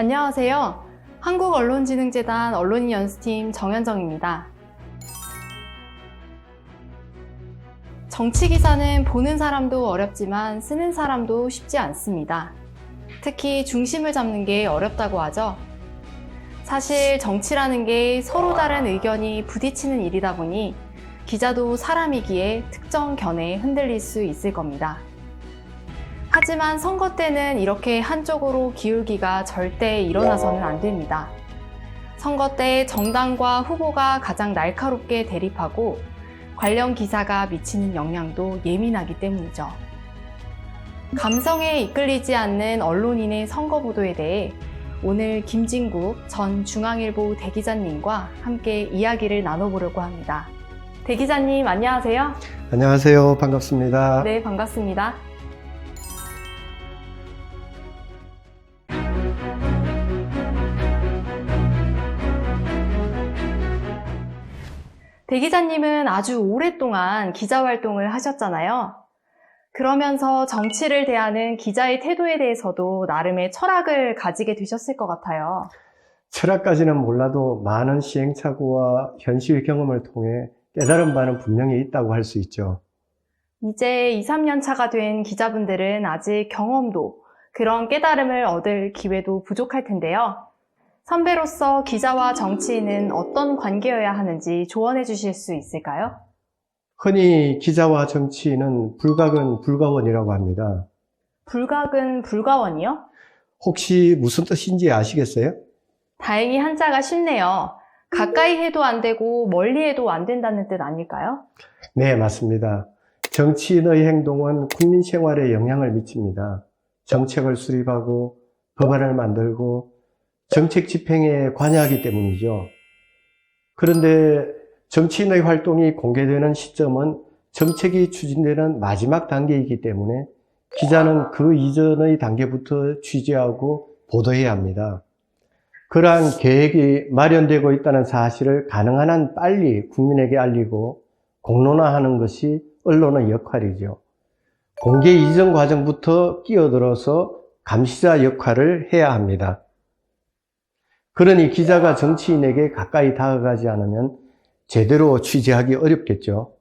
안녕하세요. 한국언론진흥재단 언론인연수팀 정현정입니다. 정치기사는 보는 사람도 어렵지만 쓰는 사람도 쉽지 않습니다. 특히 중심을 잡는 게 어렵다고 하죠. 사실 정치라는 게 서로 다른 의견이 부딪히는 일이다 보니 기자도 사람이기에 특정 견해에 흔들릴 수 있을 겁니다. 하지만 선거 때는 이렇게 한쪽으로 기울기가 절대 일어나서는 안 됩니다. 선거 때 정당과 후보가 가장 날카롭게 대립하고 관련 기사가 미치는 영향도 예민하기 때문이죠. 감성에 이끌리지 않는 언론인의 선거 보도에 대해 오늘 김진국 전 중앙일보 대기자님과 함께 이야기를 나눠보려고 합니다. 대기자님 안녕하세요. 안녕하세요. 반갑습니다. 네, 반갑습니다. 대기자님은 아주 오랫동안 기자 활동을 하셨잖아요. 그러면서 정치를 대하는 기자의 태도에 대해서도 나름의 철학을 가지게 되셨을 것 같아요. 철학까지는 몰라도 많은 시행착오와 현실 경험을 통해 깨달은 바는 분명히 있다고 할 수 있죠. 이제 2, 3년 차가 된 기자분들은 아직 경험도 그런 깨달음을 얻을 기회도 부족할 텐데요. 선배로서 기자와 정치인은 어떤 관계여야 하는지 조언해 주실 수 있을까요? 흔히 기자와 정치인은 불가근 불가원이라고 합니다. 불가근 불가원이요? 혹시 무슨 뜻인지 아시겠어요? 다행히 한자가 쉽네요. 가까이 해도 안 되고 멀리 해도 안 된다는 뜻 아닐까요? 네, 맞습니다. 정치인의 행동은 국민 생활에 영향을 미칩니다. 정책을 수립하고 법안을 만들고 정책 집행에 관여하기 때문이죠. 그런데 정치인의 활동이 공개되는 시점은 정책이 추진되는 마지막 단계이기 때문에 기자는 그 이전의 단계부터 취재하고 보도해야 합니다. 그러한 계획이 마련되고 있다는 사실을 가능한 한 빨리 국민에게 알리고 공론화하는 것이 언론의 역할이죠. 공개 이전 과정부터 끼어들어서 감시자 역할을 해야 합니다. 그러니 기자가 정치인에게 가까이 다가가지 않으면 제대로 취재하기 어렵겠죠.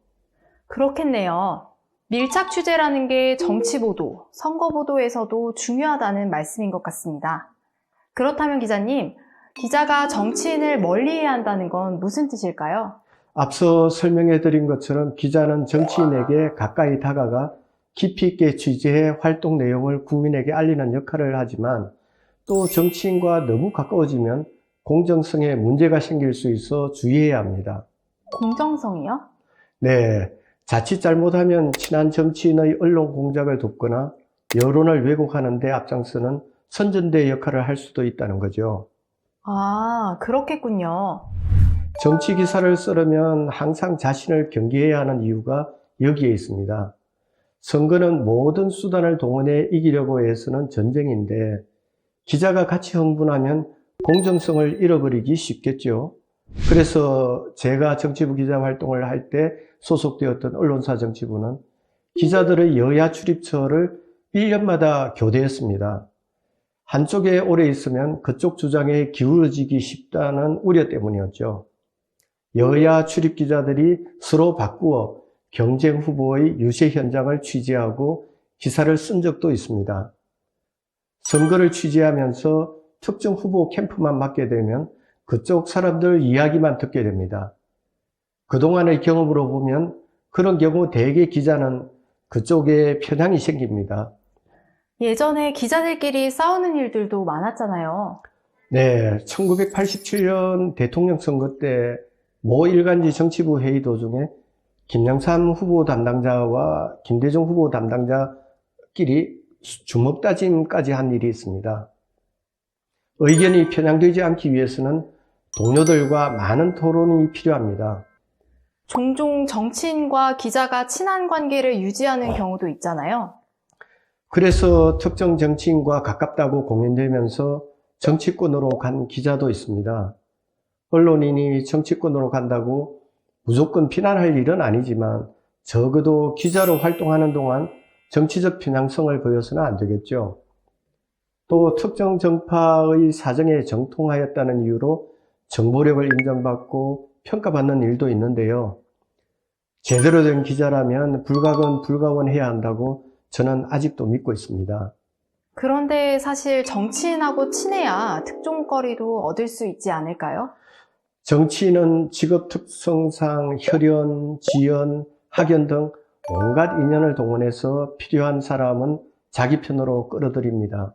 그렇겠네요. 밀착 취재라는 게 정치보도, 선거보도에서도 중요하다는 말씀인 것 같습니다. 그렇다면 기자님, 기자가 정치인을 멀리해야 한다는 건 무슨 뜻일까요? 앞서 설명해드린 것처럼 기자는 정치인에게 가까이 다가가 깊이 있게 취재해 활동 내용을 국민에게 알리는 역할을 하지만 또 정치인과 너무 가까워지면 공정성에 문제가 생길 수 있어 주의해야 합니다. 공정성이요? 네, 자칫 잘못하면 친한 정치인의 언론 공작을 돕거나 여론을 왜곡하는 데 앞장서는 선전대 역할을 할 수도 있다는 거죠. 아, 그렇겠군요. 정치 기사를 쓰려면 항상 자신을 경계해야 하는 이유가 여기에 있습니다. 선거는 모든 수단을 동원해 이기려고 해서는 전쟁인데 기자가 같이 흥분하면 공정성을 잃어버리기 쉽겠죠. 그래서 제가 정치부 기자 활동을 할 때 소속되었던 언론사 정치부는 기자들의 여야 출입처를 1년마다 교대했습니다. 한쪽에 오래 있으면 그쪽 주장에 기울어지기 쉽다는 우려 때문이었죠. 여야 출입 기자들이 서로 바꾸어 경쟁 후보의 유세 현장을 취재하고 기사를 쓴 적도 있습니다. 선거를 취재하면서 특정 후보 캠프만 맡게 되면 그쪽 사람들 이야기만 듣게 됩니다. 그동안의 경험으로 보면 그런 경우 대개 기자는 그쪽에 편향이 생깁니다. 예전에 기자들끼리 싸우는 일들도 많았잖아요. 네, 1987년 대통령 선거 때 모 일간지 정치부 회의 도중에 김영삼 후보 담당자와 김대중 후보 담당자끼리 주먹 다짐까지 한 일이 있습니다. 의견이 편향되지 않기 위해서는 동료들과 많은 토론이 필요합니다. 종종 정치인과 기자가 친한 관계를 유지하는 경우도 있잖아요. 그래서 특정 정치인과 가깝다고 공연되면서 정치권으로 간 기자도 있습니다. 언론인이 정치권으로 간다고 무조건 비난할 일은 아니지만 적어도 기자로 활동하는 동안 정치적 편향성을 보여서는 안 되겠죠. 또 특정 정파의 사정에 정통하였다는 이유로 정보력을 인정받고 평가받는 일도 있는데요. 제대로 된 기자라면 불가근 불가원해야 한다고 저는 아직도 믿고 있습니다. 그런데 사실 정치인하고 친해야 특종거리도 얻을 수 있지 않을까요? 정치인은 직업 특성상 혈연, 지연, 학연 등 온갖 인연을 동원해서 필요한 사람은 자기 편으로 끌어들입니다.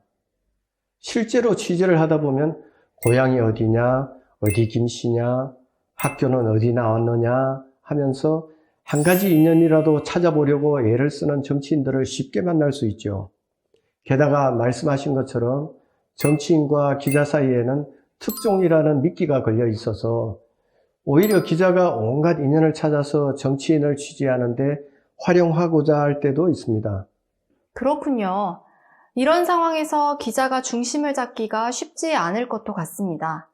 실제로 취재를 하다 보면 고향이 어디냐, 어디 김씨냐, 학교는 어디 나왔느냐 하면서 한 가지 인연이라도 찾아보려고 애를 쓰는 정치인들을 쉽게 만날 수 있죠. 게다가 말씀하신 것처럼 정치인과 기자 사이에는 특종이라는 미끼가 걸려 있어서 오히려 기자가 온갖 인연을 찾아서 정치인을 취재하는데 활용하고자 할 때도 있습니다. 그렇군요. 이런 상황에서 기자가 중심을 잡기가 쉽지 않을 것도 같습니다.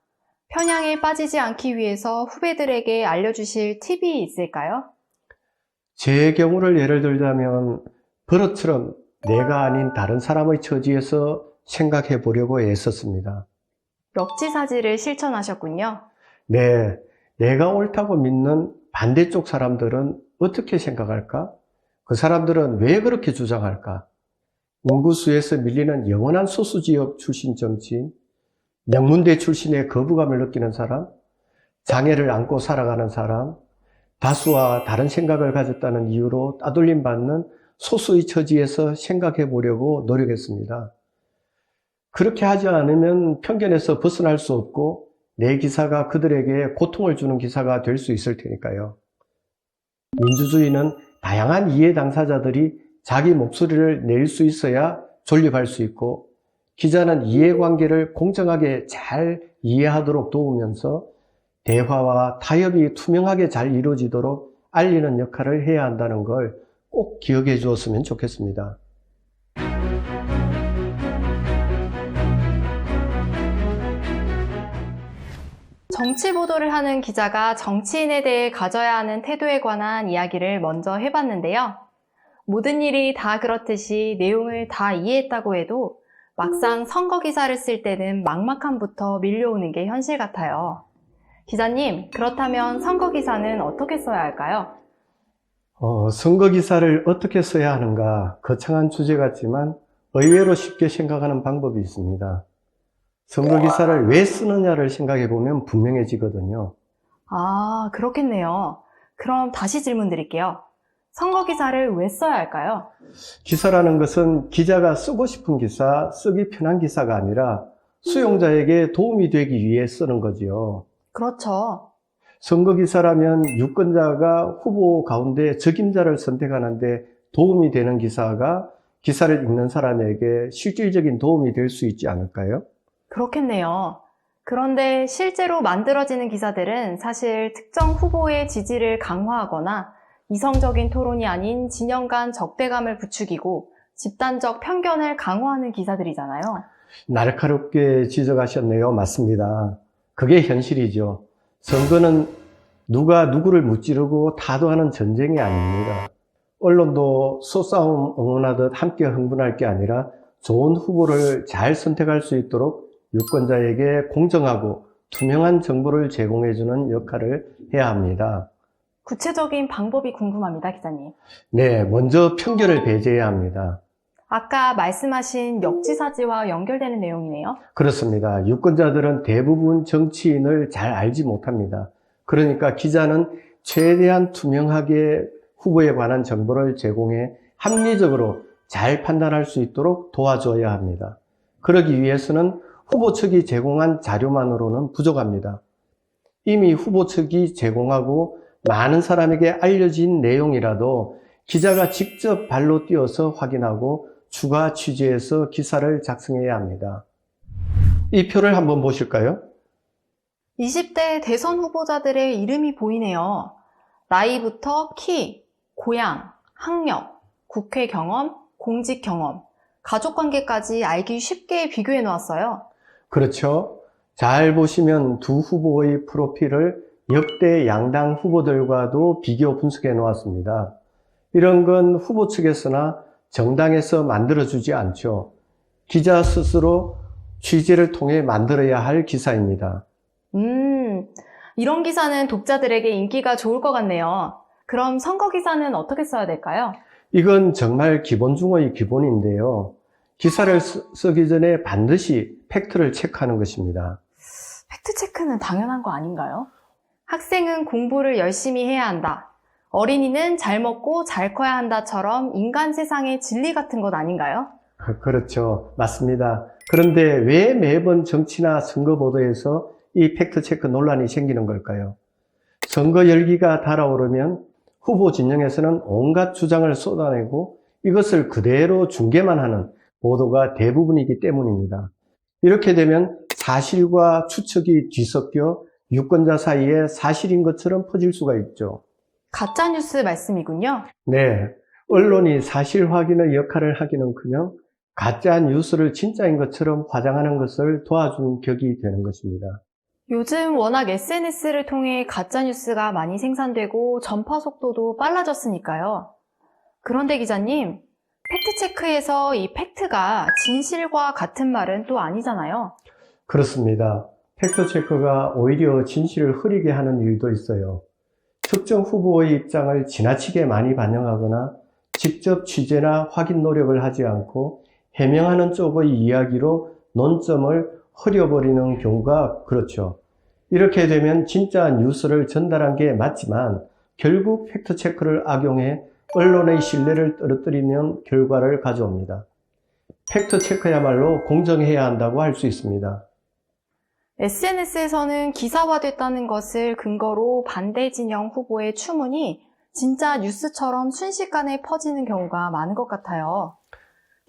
편향에 빠지지 않기 위해서 후배들에게 알려주실 팁이 있을까요? 제 경우를 예를 들자면 버릇처럼 내가 아닌 다른 사람의 처지에서 생각해 보려고 애썼습니다. 역지사지를 실천하셨군요. 네, 내가 옳다고 믿는 반대쪽 사람들은 어떻게 생각할까? 그 사람들은 왜 그렇게 주장할까? 인구수에서 밀리는 영원한 소수지역 출신 정치인, 명문대 출신의 거부감을 느끼는 사람, 장애를 안고 살아가는 사람, 다수와 다른 생각을 가졌다는 이유로 따돌림 받는 소수의 처지에서 생각해 보려고 노력했습니다. 그렇게 하지 않으면 편견에서 벗어날 수 없고 내 기사가 그들에게 고통을 주는 기사가 될 수 있을 테니까요. 민주주의는 다양한 이해 당사자들이 자기 목소리를 낼 수 있어야 존립할 수 있고, 기자는 이해관계를 공정하게 잘 이해하도록 도우면서 대화와 타협이 투명하게 잘 이루어지도록 알리는 역할을 해야 한다는 걸 꼭 기억해 주었으면 좋겠습니다. 정치 보도를 하는 기자가 정치인에 대해 가져야 하는 태도에 관한 이야기를 먼저 해봤는데요. 모든 일이 다 그렇듯이 내용을 다 이해했다고 해도 막상 선거 기사를 쓸 때는 막막함부터 밀려오는 게 현실 같아요. 기자님, 그렇다면 선거 기사는 어떻게 써야 할까요? 선거 기사를 어떻게 써야 하는가, 거창한 주제 같지만 의외로 쉽게 생각하는 방법이 있습니다. 선거 기사를 왜 쓰느냐를 생각해 보면 분명해지거든요. 아, 그렇겠네요. 그럼 다시 질문 드릴게요. 선거 기사를 왜 써야 할까요? 기사라는 것은 기자가 쓰고 싶은 기사, 쓰기 편한 기사가 아니라 수용자에게 도움이 되기 위해 쓰는 거지요. 그렇죠. 선거 기사라면 유권자가 후보 가운데 적임자를 선택하는데 도움이 되는 기사가 기사를 읽는 사람에게 실질적인 도움이 될 수 있지 않을까요? 그렇겠네요. 그런데 실제로 만들어지는 기사들은 사실 특정 후보의 지지를 강화하거나 이성적인 토론이 아닌 진영 간 적대감을 부추기고 집단적 편견을 강화하는 기사들이잖아요. 날카롭게 지적하셨네요. 맞습니다. 그게 현실이죠. 선거는 누가 누구를 무찌르고 타도하는 전쟁이 아닙니다. 언론도 소싸움 응원하듯 함께 흥분할 게 아니라 좋은 후보를 잘 선택할 수 있도록 유권자에게 공정하고 투명한 정보를 제공해주는 역할을 해야 합니다. 구체적인 방법이 궁금합니다, 기자님. 네, 먼저 편견을 배제해야 합니다. 아까 말씀하신 역지사지와 연결되는 내용이네요. 그렇습니다. 유권자들은 대부분 정치인을 잘 알지 못합니다. 그러니까 기자는 최대한 투명하게 후보에 관한 정보를 제공해 합리적으로 잘 판단할 수 있도록 도와줘야 합니다. 그러기 위해서는 후보 측이 제공한 자료만으로는 부족합니다. 이미 후보 측이 제공하고 많은 사람에게 알려진 내용이라도 기자가 직접 발로 뛰어서 확인하고 추가 취재해서 기사를 작성해야 합니다. 이 표를 한번 보실까요? 20대 대선 후보자들의 이름이 보이네요. 나이부터 키, 고향, 학력, 국회 경험, 공직 경험, 가족관계까지 알기 쉽게 비교해 놓았어요. 그렇죠. 잘 보시면 두 후보의 프로필을 역대 양당 후보들과도 비교 분석해 놓았습니다. 이런 건 후보 측에서나 정당에서 만들어주지 않죠. 기자 스스로 취재를 통해 만들어야 할 기사입니다. 이런 기사는 독자들에게 인기가 좋을 것 같네요. 그럼 선거 기사는 어떻게 써야 될까요? 이건 정말 기본 중의 기본인데요. 기사를 쓰기 전에 반드시 팩트를 체크하는 것입니다. 팩트체크는 당연한 거 아닌가요? 학생은 공부를 열심히 해야 한다. 어린이는 잘 먹고 잘 커야 한다처럼 인간 세상의 진리 같은 것 아닌가요? 그렇죠. 맞습니다. 그런데 왜 매번 정치나 선거 보도에서 이 팩트체크 논란이 생기는 걸까요? 선거 열기가 달아오르면 후보 진영에서는 온갖 주장을 쏟아내고 이것을 그대로 중계만 하는 보도가 대부분이기 때문입니다. 이렇게 되면 사실과 추측이 뒤섞여 유권자 사이에 사실인 것처럼 퍼질 수가 있죠. 가짜뉴스 말씀이군요. 네, 언론이 사실 확인의 역할을 하기는커녕 가짜 뉴스를 진짜인 것처럼 화장하는 것을 도와준 격이 되는 것입니다. 요즘 워낙 SNS를 통해 가짜뉴스가 많이 생산되고 전파 속도도 빨라졌으니까요. 그런데 기자님, 팩트체크에서 이 팩트가 진실과 같은 말은 또 아니잖아요. 그렇습니다. 팩트체크가 오히려 진실을 흐리게 하는 일도 있어요. 특정 후보의 입장을 지나치게 많이 반영하거나 직접 취재나 확인 노력을 하지 않고 해명하는 쪽의 이야기로 논점을 흐려버리는 경우가 그렇죠. 이렇게 되면 진짜 뉴스를 전달한 게 맞지만 결국 팩트체크를 악용해 언론의 신뢰를 떨어뜨리는 결과를 가져옵니다. 팩트체크야말로 공정해야 한다고 할 수 있습니다. SNS에서는 기사화됐다는 것을 근거로 반대 진영 후보의 추문이 진짜 뉴스처럼 순식간에 퍼지는 경우가 많은 것 같아요.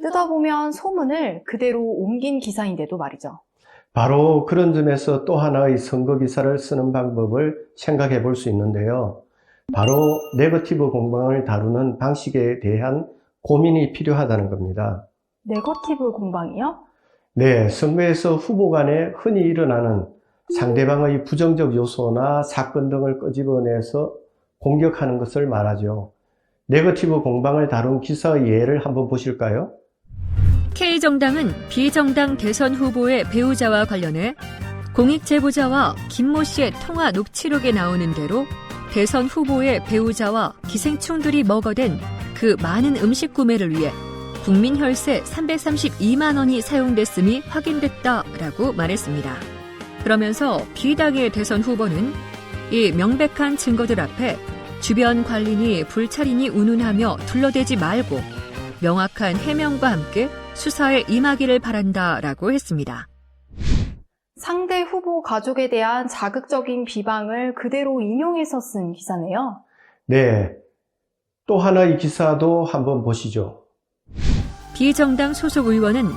뜯어보면 소문을 그대로 옮긴 기사인데도 말이죠. 바로 그런 점에서 또 하나의 선거 기사를 쓰는 방법을 생각해 볼 수 있는데요. 바로 네거티브 공방을 다루는 방식에 대한 고민이 필요하다는 겁니다. 네거티브 공방이요? 네, 선거에서 후보 간에 흔히 일어나는 상대방의 부정적 요소나 사건 등을 끄집어내서 공격하는 것을 말하죠. 네거티브 공방을 다룬 기사의 예를 한번 보실까요? K정당은 비정당 대선 후보의 배우자와 관련해 공익 제보자와 김모 씨의 통화 녹취록에 나오는 대로 대선 후보의 배우자와 기생충들이 먹어댄 그 많은 음식 구매를 위해 국민 혈세 332만 원이 사용됐음이 확인됐다라고 말했습니다. 그러면서 비당의 대선 후보는 이 명백한 증거들 앞에 주변 관리니 불찰이니 운운하며 둘러대지 말고 명확한 해명과 함께 수사에 임하기를 바란다라고 했습니다. 상대 후보 가족에 대한 자극적인 비방을 그대로 인용해서 쓴 기사네요. 네, 또 하나의 기사도 한번 보시죠. 비정당 소속 의원은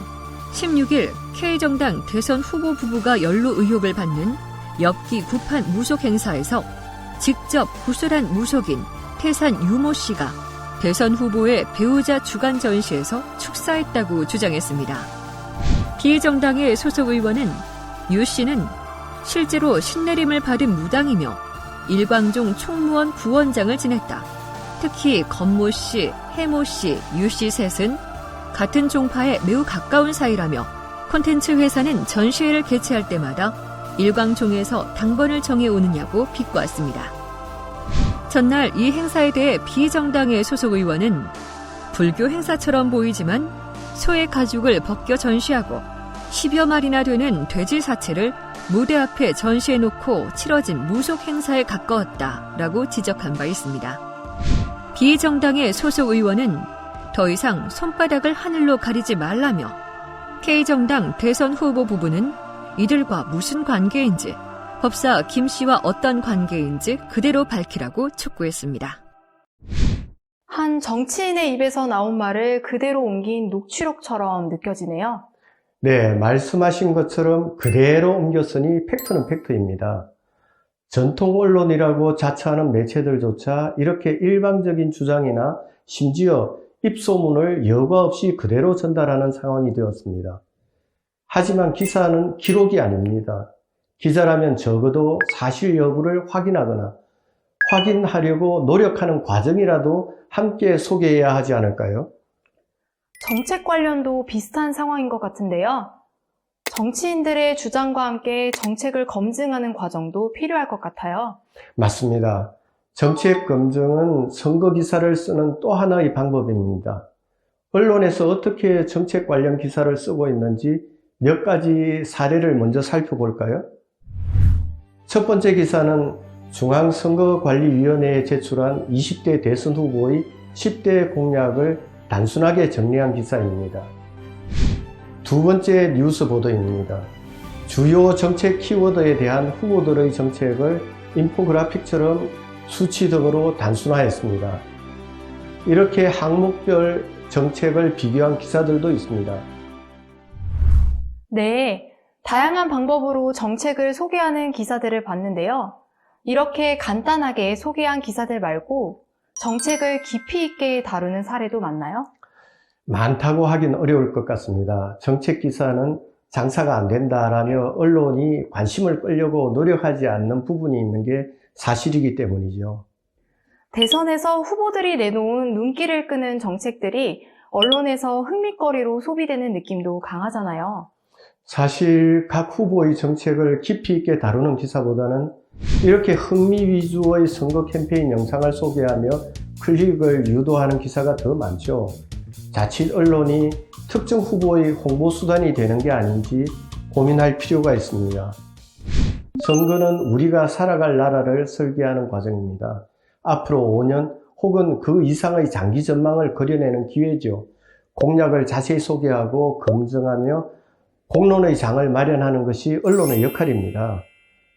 16일 K정당 대선 후보 부부가 연루 의혹을 받는 엽기 구판 무속 행사에서 직접 구술한 무속인 태산 유모 씨가 대선 후보의 배우자 주간 전시에서 축사했다고 주장했습니다. 비정당의 소속 의원은 유 씨는 실제로 신내림을 받은 무당이며 일광종 총무원 부원장을 지냈다. 특히 건모 씨, 해모 씨, 유 씨 셋은 같은 종파에 매우 가까운 사이라며 콘텐츠 회사는 전시회를 개최할 때마다 일광종에서 당번을 정해오느냐고 비꼬았습니다. 전날 이 행사에 대해 비정당의 소속 의원은 불교 행사처럼 보이지만 소의 가죽을 벗겨 전시하고 10여 마리나 되는 돼지 사체를 무대 앞에 전시해놓고 치러진 무속 행사에 가까웠다라고 지적한 바 있습니다. 비정당의 소속 의원은 더 이상 손바닥을 하늘로 가리지 말라며 K정당 대선 후보 부부는 이들과 무슨 관계인지 법사 김 씨와 어떤 관계인지 그대로 밝히라고 촉구했습니다. 한 정치인의 입에서 나온 말을 그대로 옮긴 녹취록처럼 느껴지네요. 네, 말씀하신 것처럼 그대로 옮겼으니 팩트는 팩트입니다. 전통 언론이라고 자처하는 매체들조차 이렇게 일방적인 주장이나 심지어 입소문을 여과 없이 그대로 전달하는 상황이 되었습니다. 하지만 기사는 기록이 아닙니다. 기자라면 적어도 사실 여부를 확인하거나 확인하려고 노력하는 과정이라도 함께 소개해야 하지 않을까요? 정책 관련도 비슷한 상황인 것 같은데요. 정치인들의 주장과 함께 정책을 검증하는 과정도 필요할 것 같아요. 맞습니다. 정책 검증은 선거 기사를 쓰는 또 하나의 방법입니다. 언론에서 어떻게 정책 관련 기사를 쓰고 있는지 몇 가지 사례를 먼저 살펴볼까요? 첫 번째 기사는 중앙선거관리위원회에 제출한 20대 대선 후보의 10대 공약을 단순하게 정리한 기사입니다. 두 번째 뉴스 보도입니다. 주요 정책 키워드에 대한 후보들의 정책을 인포그래픽처럼 수치 등으로 단순화했습니다. 이렇게 항목별 정책을 비교한 기사들도 있습니다. 네, 다양한 방법으로 정책을 소개하는 기사들을 봤는데요. 이렇게 간단하게 소개한 기사들 말고 정책을 깊이 있게 다루는 사례도 많나요? 많다고 하긴 어려울 것 같습니다. 정책 기사는 장사가 안 된다라며 언론이 관심을 끌려고 노력하지 않는 부분이 있는 게 사실이기 때문이죠. 대선에서 후보들이 내놓은 눈길을 끄는 정책들이 언론에서 흥미거리로 소비되는 느낌도 강하잖아요. 사실 각 후보의 정책을 깊이 있게 다루는 기사보다는 이렇게 흥미 위주의 선거 캠페인 영상을 소개하며 클릭을 유도하는 기사가 더 많죠. 자칫 언론이 특정 후보의 홍보 수단이 되는 게 아닌지 고민할 필요가 있습니다. 선거는 우리가 살아갈 나라를 설계하는 과정입니다. 앞으로 5년 혹은 그 이상의 장기 전망을 그려내는 기회죠. 공약을 자세히 소개하고 검증하며 공론의 장을 마련하는 것이 언론의 역할입니다.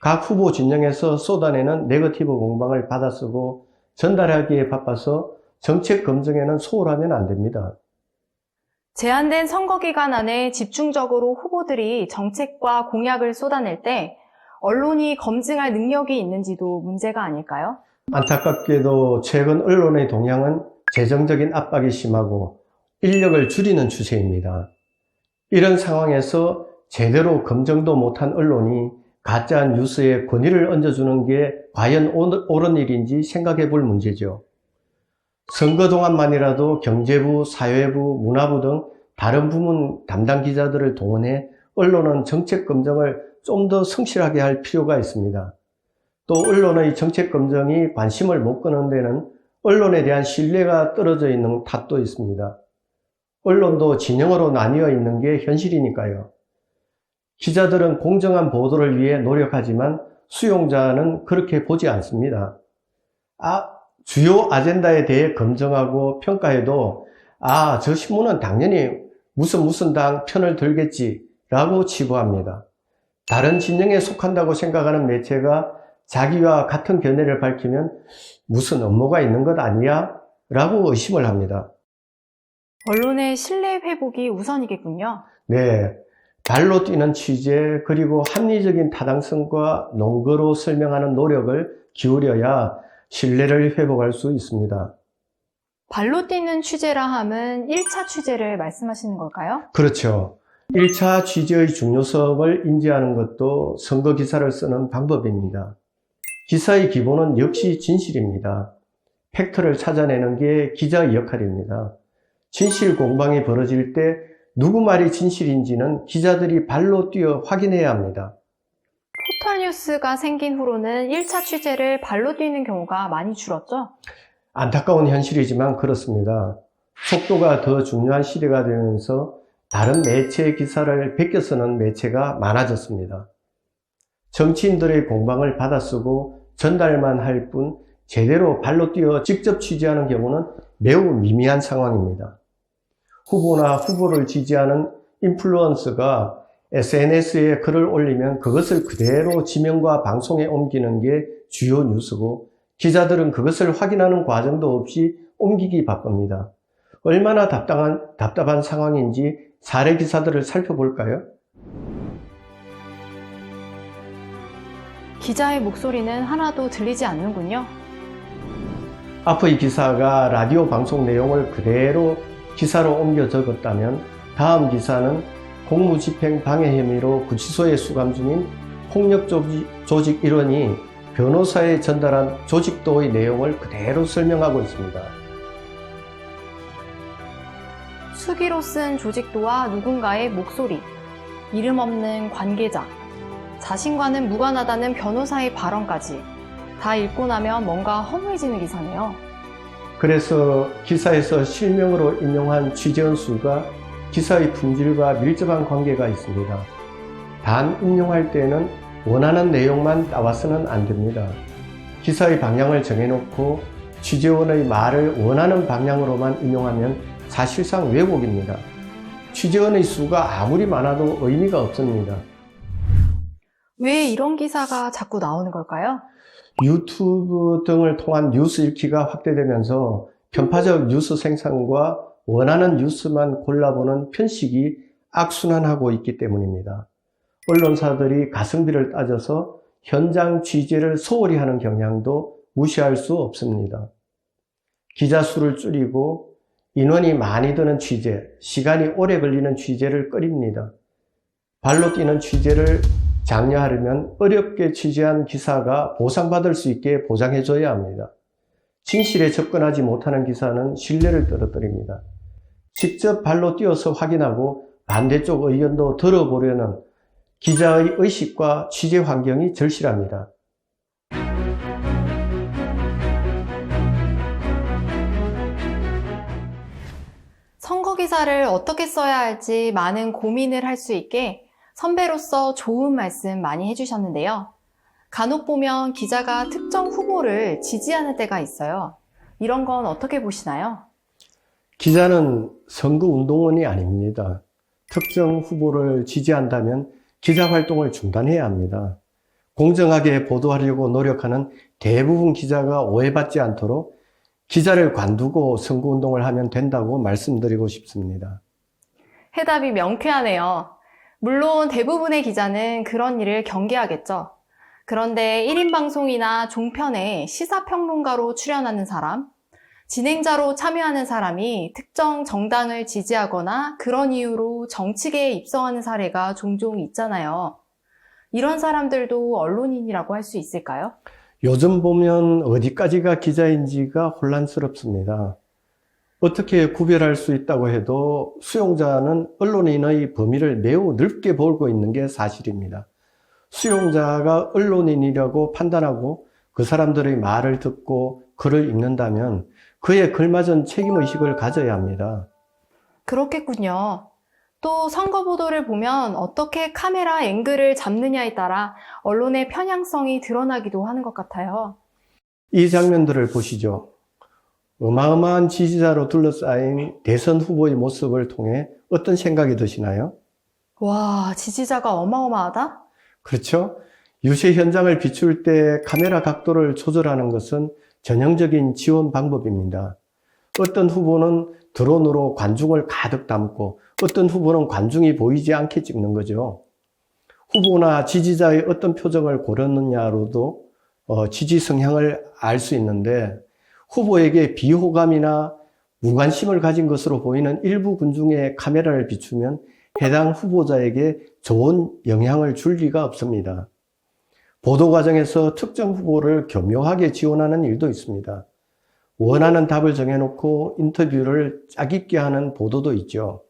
각 후보 진영에서 쏟아내는 네거티브 공방을 받아쓰고 전달하기에 바빠서 정책 검증에는 소홀하면 안 됩니다. 제한된 선거 기간 안에 집중적으로 후보들이 정책과 공약을 쏟아낼 때 언론이 검증할 능력이 있는지도 문제가 아닐까요? 안타깝게도 최근 언론의 동향은 재정적인 압박이 심하고 인력을 줄이는 추세입니다. 이런 상황에서 제대로 검증도 못한 언론이 가짜 뉴스에 권위를 얹어주는 게 과연 옳은 일인지 생각해 볼 문제죠. 선거 동안만이라도 경제부, 사회부, 문화부 등 다른 부문 담당 기자들을 동원해 언론은 정책 검증을 좀 더 성실하게 할 필요가 있습니다. 또 언론의 정책 검증이 관심을 못 끄는 데는 언론에 대한 신뢰가 떨어져 있는 탓도 있습니다. 언론도 진영으로 나뉘어 있는 게 현실이니까요. 기자들은 공정한 보도를 위해 노력하지만 수용자는 그렇게 보지 않습니다. 주요 아젠다에 대해 검증하고 평가해도 저 신문은 당연히 무슨 당 편을 들겠지 라고 치부합니다. 다른 진영에 속한다고 생각하는 매체가 자기와 같은 견해를 밝히면 무슨 업무가 있는 것 아니야? 라고 의심을 합니다. 언론의 신뢰 회복이 우선이겠군요. 네, 발로 뛰는 취재 그리고 합리적인 타당성과 논거로 설명하는 노력을 기울여야 신뢰를 회복할 수 있습니다. 발로 뛰는 취재라 함은 1차 취재를 말씀하시는 걸까요? 그렇죠. 1차 취재의 중요성을 인지하는 것도 선거 기사를 쓰는 방법입니다. 기사의 기본은 역시 진실입니다. 팩트를 찾아내는 게 기자의 역할입니다. 진실 공방이 벌어질 때 누구 말이 진실인지는 기자들이 발로 뛰어 확인해야 합니다. 포털뉴스가 생긴 후로는 1차 취재를 발로 뛰는 경우가 많이 줄었죠? 안타까운 현실이지만 그렇습니다. 속도가 더 중요한 시대가 되면서 다른 매체의 기사를 베껴 쓰는 매체가 많아졌습니다. 정치인들의 공방을 받아쓰고 전달만 할 뿐 제대로 발로 뛰어 직접 취재하는 경우는 매우 미미한 상황입니다. 후보나 후보를 지지하는 인플루언서가 SNS에 글을 올리면 그것을 그대로 지명과 방송에 옮기는 게 주요 뉴스고 기자들은 그것을 확인하는 과정도 없이 옮기기 바쁩니다. 얼마나 답답한 상황인지 사례 기사들을 살펴볼까요? 기자의 목소리는 하나도 들리지 않는군요. 앞의 기사가 라디오 방송 내용을 그대로 기사로 옮겨 적었다면 다음 기사는 공무집행 방해 혐의로 구치소에 수감 중인 폭력조직 일원이 변호사에 전달한 조직도의 내용을 그대로 설명하고 있습니다. 수기로 쓴 조직도와 누군가의 목소리, 이름 없는 관계자, 자신과는 무관하다는 변호사의 발언까지 다 읽고 나면 뭔가 허무해지는 기사네요. 그래서 기사에서 실명으로 인용한 취재원 수가 기사의 품질과 밀접한 관계가 있습니다. 단 인용할 때는 원하는 내용만 따와서는 안 됩니다. 기사의 방향을 정해놓고 취재원의 말을 원하는 방향으로만 인용하면 사실상 왜곡입니다. 취재원의 수가 아무리 많아도 의미가 없습니다. 왜 이런 기사가 자꾸 나오는 걸까요? 유튜브 등을 통한 뉴스 읽기가 확대되면서 편파적 뉴스 생산과 원하는 뉴스만 골라보는 편식이 악순환하고 있기 때문입니다. 언론사들이 가성비를 따져서 현장 취재를 소홀히 하는 경향도 무시할 수 없습니다. 기자 수를 줄이고 인원이 많이 드는 취재, 시간이 오래 걸리는 취재를 꺼립니다. 발로 뛰는 취재를 장려하려면 어렵게 취재한 기사가 보상받을 수 있게 보장해줘야 합니다. 진실에 접근하지 못하는 기사는 신뢰를 떨어뜨립니다. 직접 발로 뛰어서 확인하고 반대쪽 의견도 들어보려는 기자의 의식과 취재 환경이 절실합니다. 선거 기사를 어떻게 써야 할지 많은 고민을 할 수 있게 선배로서 좋은 말씀 많이 해주셨는데요. 간혹 보면 기자가 특정 후보를 지지하는 때가 있어요. 이런 건 어떻게 보시나요? 기자는 선거운동원이 아닙니다. 특정 후보를 지지한다면 기자활동을 중단해야 합니다. 공정하게 보도하려고 노력하는 대부분 기자가 오해받지 않도록 기자를 관두고 선거운동을 하면 된다고 말씀드리고 싶습니다. 해답이 명쾌하네요. 물론 대부분의 기자는 그런 일을 경계하겠죠. 그런데 1인 방송이나 종편에 시사평론가로 출연하는 사람, 진행자로 참여하는 사람이 특정 정당을 지지하거나 그런 이유로 정치계에 입성하는 사례가 종종 있잖아요. 이런 사람들도 언론인이라고 할 수 있을까요? 요즘 보면 어디까지가 기자인지가 혼란스럽습니다. 어떻게 구별할 수 있다고 해도 수용자는 언론인의 범위를 매우 넓게 보고 있는 게 사실입니다. 수용자가 언론인이라고 판단하고 그 사람들의 말을 듣고 글을 읽는다면 그에 걸맞은 책임의식을 가져야 합니다. 그렇겠군요. 또 선거 보도를 보면 어떻게 카메라 앵글을 잡느냐에 따라 언론의 편향성이 드러나기도 하는 것 같아요. 이 장면들을 보시죠. 어마어마한 지지자로 둘러싸인 대선 후보의 모습을 통해 어떤 생각이 드시나요? 와, 지지자가 어마어마하다? 그렇죠? 유세 현장을 비출 때 카메라 각도를 조절하는 것은 전형적인 지원 방법입니다. 어떤 후보는 드론으로 관중을 가득 담고 어떤 후보는 관중이 보이지 않게 찍는 거죠. 후보나 지지자의 어떤 표정을 고르느냐로도 지지 성향을 알 수 있는데 후보에게 비호감이나 무관심을 가진 것으로 보이는 일부 군중의 카메라를 비추면 해당 후보자에게 좋은 영향을 줄 리가 없습니다. 보도 과정에서 특정 후보를 교묘하게 지원하는 일도 있습니다. 원하는 답을 정해놓고 인터뷰를 짜깁게 하는 보도도 있죠.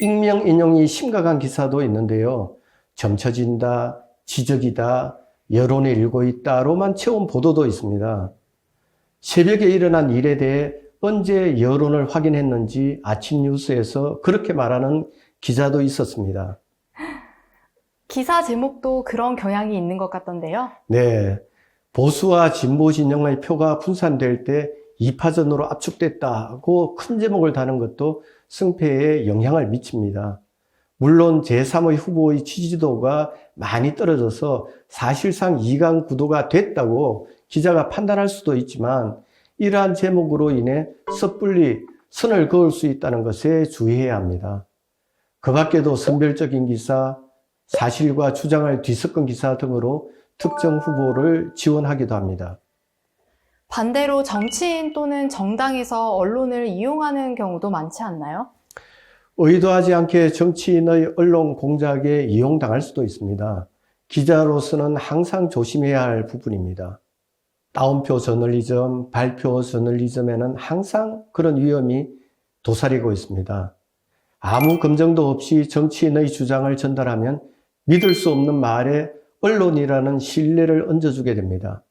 익명 인용이 심각한 기사도 있는데요. 점쳐진다, 지적이다, 여론이 일고 있다로만 채운 보도도 있습니다. 새벽에 일어난 일에 대해 언제 여론을 확인했는지 아침 뉴스에서 그렇게 말하는 기자도 있었습니다. 기사 제목도 그런 경향이 있는 것 같던데요. 네. 보수와 진보 진영의 표가 분산될 때 2파전으로 압축됐다고 큰 제목을 다는 것도 승패에 영향을 미칩니다. 물론 제3의 후보의 지지도가 많이 떨어져서 사실상 2강 구도가 됐다고 기자가 판단할 수도 있지만 이러한 제목으로 인해 섣불리 선을 그을 수 있다는 것에 주의해야 합니다. 그 밖에도 선별적인 기사, 사실과 주장을 뒤섞은 기사 등으로 특정 후보를 지원하기도 합니다. 반대로 정치인 또는 정당에서 언론을 이용하는 경우도 많지 않나요? 의도하지 않게 정치인의 언론 공작에 이용당할 수도 있습니다. 기자로서는 항상 조심해야 할 부분입니다. 따옴표 저널리즘, 발표 저널리즘에는 항상 그런 위험이 도사리고 있습니다. 아무 검증도 없이 정치인의 주장을 전달하면 믿을 수 없는 말에 언론이라는 신뢰를 얹어주게 됩니다.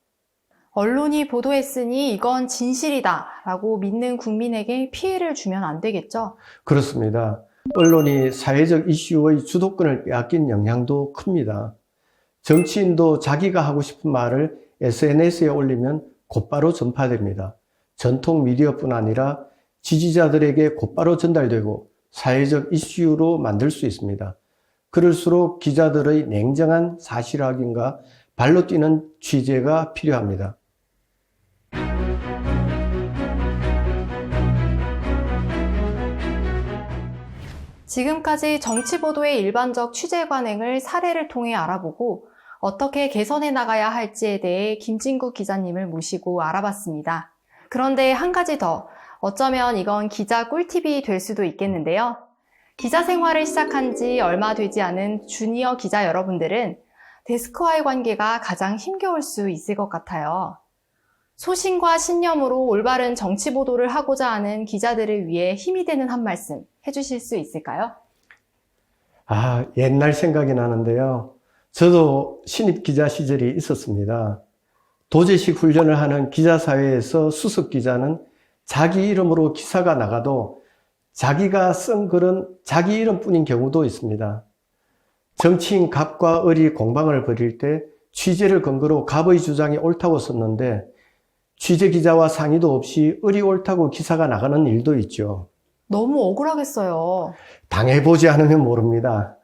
언론이 보도했으니 이건 진실이다 라고 믿는 국민에게 피해를 주면 안 되겠죠? 그렇습니다. 언론이 사회적 이슈의 주도권을 빼앗긴 영향도 큽니다. 정치인도 자기가 하고 싶은 말을 SNS에 올리면 곧바로 전파됩니다. 전통 미디어뿐 아니라 지지자들에게 곧바로 전달되고 사회적 이슈로 만들 수 있습니다. 그럴수록 기자들의 냉정한 사실 확인과 발로 뛰는 취재가 필요합니다. 지금까지 정치 보도의 일반적 취재 관행을 사례를 통해 알아보고 어떻게 개선해 나가야 할지에 대해 김진국 기자님을 모시고 알아봤습니다. 그런데 한 가지 더, 어쩌면 이건 기자 꿀팁이 될 수도 있겠는데요. 기자 생활을 시작한 지 얼마 되지 않은 주니어 기자 여러분들은 데스크와의 관계가 가장 힘겨울 수 있을 것 같아요. 소신과 신념으로 올바른 정치 보도를 하고자 하는 기자들을 위해 힘이 되는 한 말씀 해주실 수 있을까요? 옛날 생각이 나는데요. 저도 신입 기자 시절이 있었습니다. 도제식 훈련을 하는 기자사회에서 수석 기자는 자기 이름으로 기사가 나가도 자기가 쓴 글은 자기 이름뿐인 경우도 있습니다. 정치인 갑과 을이 공방을 벌일 때 취재를 근거로 갑의 주장이 옳다고 썼는데 취재 기자와 상의도 없이 을이 옳다고 기사가 나가는 일도 있죠. 너무 억울하겠어요. 당해보지 않으면 모릅니다.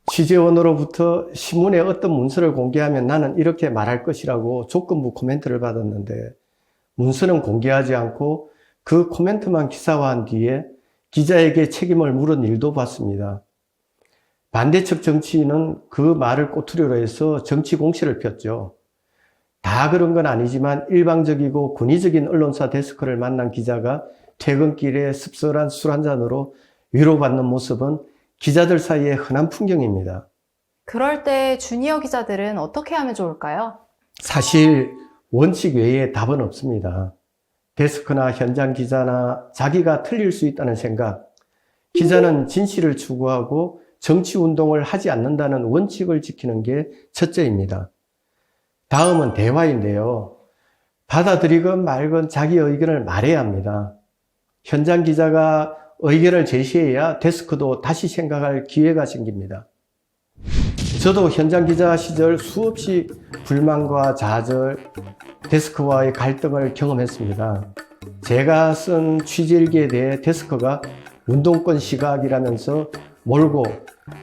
취재원으로부터 신문에 어떤 문서를 공개하면 나는 이렇게 말할 것이라고 조건부 코멘트를 받았는데 문서는 공개하지 않고 그 코멘트만 기사화한 뒤에 기자에게 책임을 물은 일도 봤습니다. 반대측 정치인은 그 말을 꼬투리로 해서 정치 공세를 폈죠. 다 그런 건 아니지만 일방적이고 권위적인 언론사 데스크를 만난 기자가 퇴근길에 씁쓸한 술 한 잔으로 위로받는 모습은 기자들 사이에 흔한 풍경입니다. 그럴 때 주니어 기자들은 어떻게 하면 좋을까요? 사실 원칙 외에 답은 없습니다. 데스크나 현장 기자나 자기가 틀릴 수 있다는 생각, 기자는 진실을 추구하고 정치운동을 하지 않는다는 원칙을 지키는 게 첫째입니다. 다음은 대화인데요. 받아들이건 말건 자기 의견을 말해야 합니다. 현장 기자가 의견을 제시해야 데스크도 다시 생각할 기회가 생깁니다. 저도 현장 기자 시절 수없이 불만과 좌절, 데스크와의 갈등을 경험했습니다. 제가 쓴 취재일기에 대해 데스크가 운동권 시각이라면서 몰고,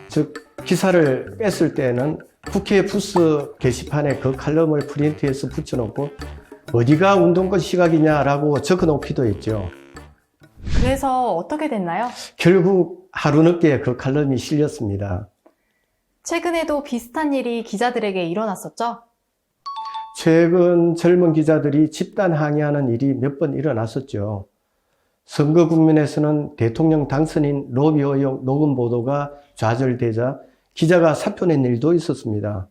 즉 기사를 뺐을 때는 국회 부스 게시판에 그 칼럼을 프린트해서 붙여놓고 어디가 운동권 시각이냐라고 적어놓기도 했죠. 그래서 어떻게 됐나요? 결국 하루 늦게 그 칼럼이 실렸습니다. 최근에도 비슷한 일이 기자들에게 일어났었죠? 최근 젊은 기자들이 집단 항의하는 일이 몇 번 일어났었죠. 선거 국면에서는 대통령 당선인 로비 의혹 녹음 보도가 좌절되자 기자가 사표 낸 일도 있었습니다.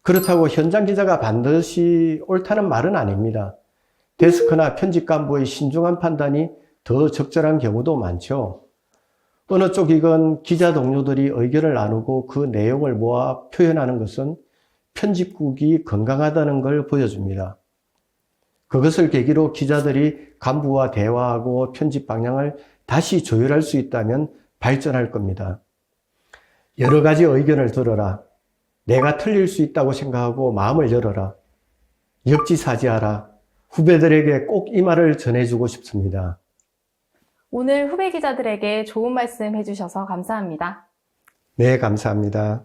그렇다고 현장 기자가 반드시 옳다는 말은 아닙니다. 데스크나 편집 간부의 신중한 판단이 더 적절한 경우도 많죠. 어느 쪽이건 기자 동료들이 의견을 나누고 그 내용을 모아 표현하는 것은 편집국이 건강하다는 걸 보여줍니다. 그것을 계기로 기자들이 간부와 대화하고 편집 방향을 다시 조율할 수 있다면 발전할 겁니다. 여러 가지 의견을 들어라. 내가 틀릴 수 있다고 생각하고 마음을 열어라. 역지사지하라. 후배들에게 꼭 이 말을 전해주고 싶습니다. 오늘 후배 기자들에게 좋은 말씀 해주셔서 감사합니다. 네, 감사합니다.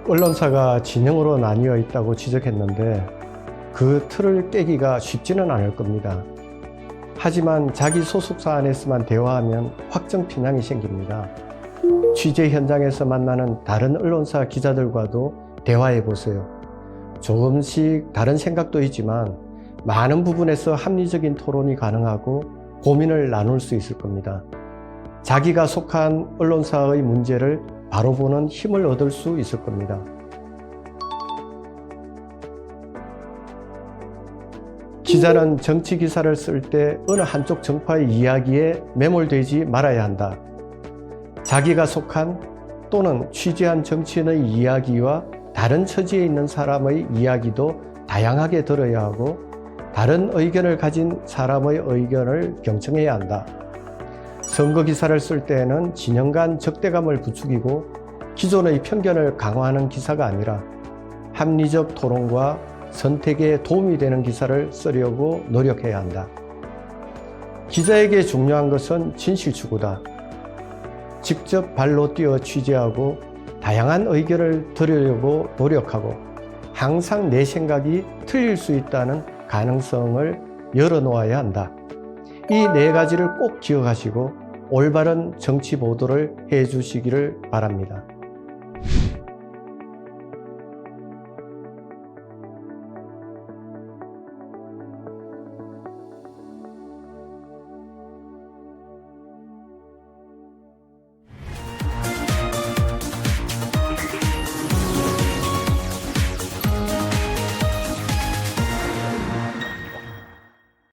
언론사가 진영으로 나뉘어 있다고 지적했는데 그 틀을 깨기가 쉽지는 않을 겁니다. 하지만 자기 소속사 안에서만 대화하면 확정 편향이 생깁니다. 취재 현장에서 만나는 다른 언론사 기자들과도 대화해 보세요. 조금씩 다른 생각도 있지만 많은 부분에서 합리적인 토론이 가능하고 고민을 나눌 수 있을 겁니다. 자기가 속한 언론사의 문제를 바로 보는 힘을 얻을 수 있을 겁니다. 기자는 정치 기사를 쓸 때 어느 한쪽 정파의 이야기에 매몰되지 말아야 한다. 자기가 속한 또는 취재한 정치인의 이야기와 다른 처지에 있는 사람의 이야기도 다양하게 들어야 하고 다른 의견을 가진 사람의 의견을 경청해야 한다. 선거 기사를 쓸 때에는 진영 간 적대감을 부추기고 기존의 편견을 강화하는 기사가 아니라 합리적 토론과 선택에 도움이 되는 기사를 쓰려고 노력해야 한다. 기자에게 중요한 것은 진실 추구다. 직접 발로 뛰어 취재하고 다양한 의견을 들으려고 노력하고 항상 내 생각이 틀릴 수 있다는 가능성을 열어놓아야 한다. 이 네 가지를 꼭 기억하시고 올바른 정치 보도를 해주시기를 바랍니다.